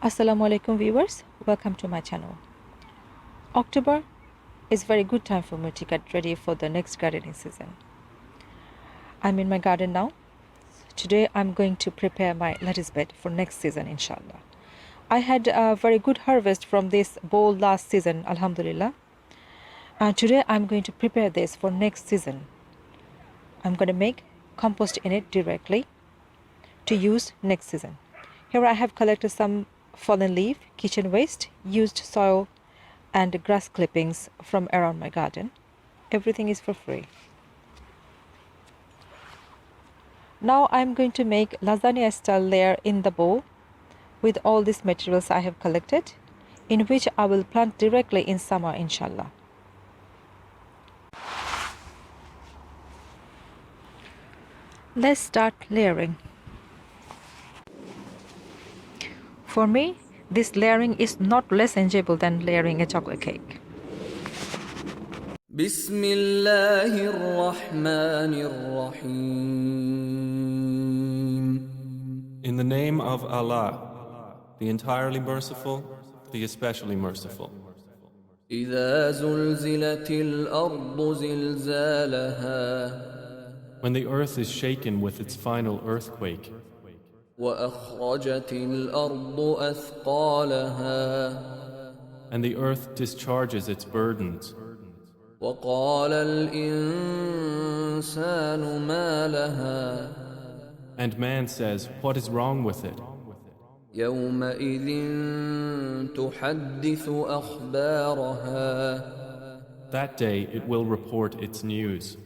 Assalamu alaikum viewers, welcome to my channel. October is a very good time for me to get ready for the next gardening season. I'm in my garden now. Today I'm going to prepare my lettuce bed for next season inshallah. I had a very good harvest from this bowl last season, alhamdulillah. And today I'm going to prepare this for next season. I'm going to make compost in it directly to use next season. Here I have collected some fallen leaf, kitchen waste, used soil and grass clippings from around my garden. Everything is for free. Now I'm going to make lasagna style layer in the bowl with all these materials I have collected, in which I will plant directly in summer inshallah. Let's start layering. For me, this layering is not less enjoyable than layering a chocolate cake. Bismillahir Rahmanir Rahim. In the name of Allah, the entirely merciful, the especially merciful. إذا زلزلت الأرض زلزالها. When the earth is shaken with its final earthquake, وأخرجت الأرض أثقالها. and the earth discharges its burdens, وقال الإنسان ما لها. and man says, what is wrong with it? يومئذ تحدث أخبارها. That day it will report its news,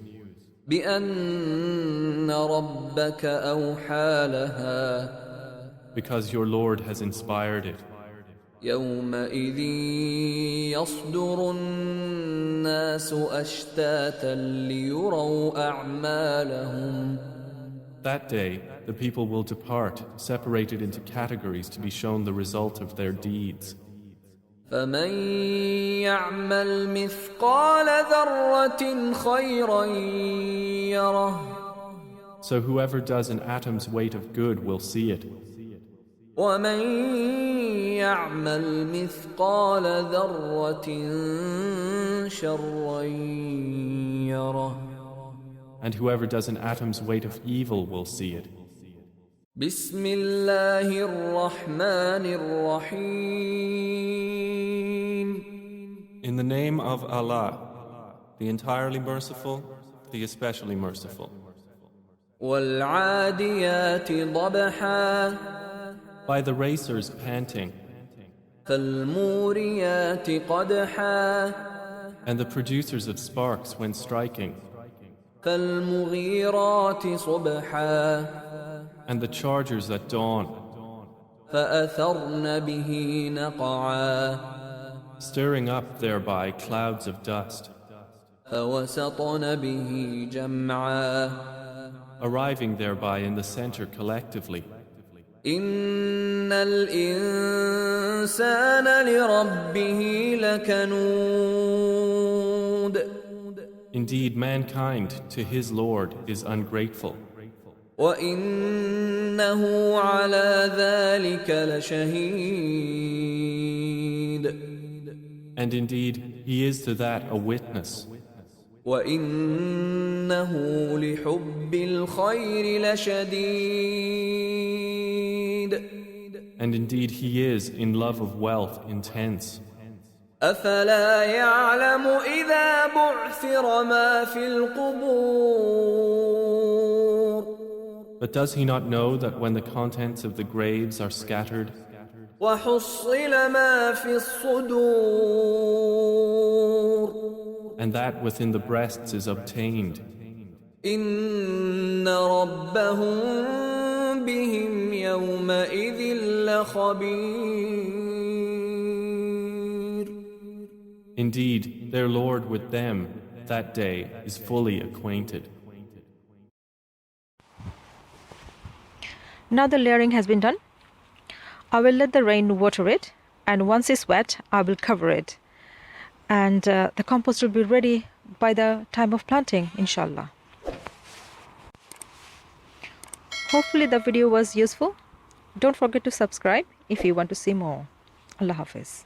بأن ربك أوحى لها. because your Lord has inspired it. يومئذ يصدر الناس أشتاتا ليروا أعمالهم. That day the people will depart, separated into categories to be shown the result of their deeds. فمن يعمل مثقال ذرة خيرا يره. So whoever does an atom's weight of good will see it. ومن يعمل مثقال ذرة شرا يره. And whoever does an atom's weight of evil will see it. بسم الله الرحمن الرحيم. In the name of Allah, the entirely merciful, the especially merciful. والعاديات ضبحا. By the racers panting, فالموريات قدحا. and the producers of sparks when striking, فالمغيرات صبحا. and the chargers at dawn, فأثرن به نقعا. stirring up thereby clouds of dust, فوسطن به جمعا. arriving thereby in the center collectively. إن الإنسان لربه لكنود. Indeed, mankind to his Lord is ungrateful, وإنه على ذلك لشهيد. and indeed he is to that a witness, وإنه لحب الخير لشديد. and indeed he is in love of wealth intense. أفلا يعلم إذا بعثر ما في القبور. But does he not know that when the contents of the graves are scattered, وحصل ما في الصدور. and that within the breasts is obtained, إن ربهم بهم يومئذ لخبير. indeed their Lord with them that day is fully acquainted. Now the layering has been done. I will let the rain water it, and once it's wet, I will cover it. And the compost will be ready by the time of planting, inshallah. Hopefully the video was useful. Don't forget to subscribe if you want to see more. Allah Hafiz.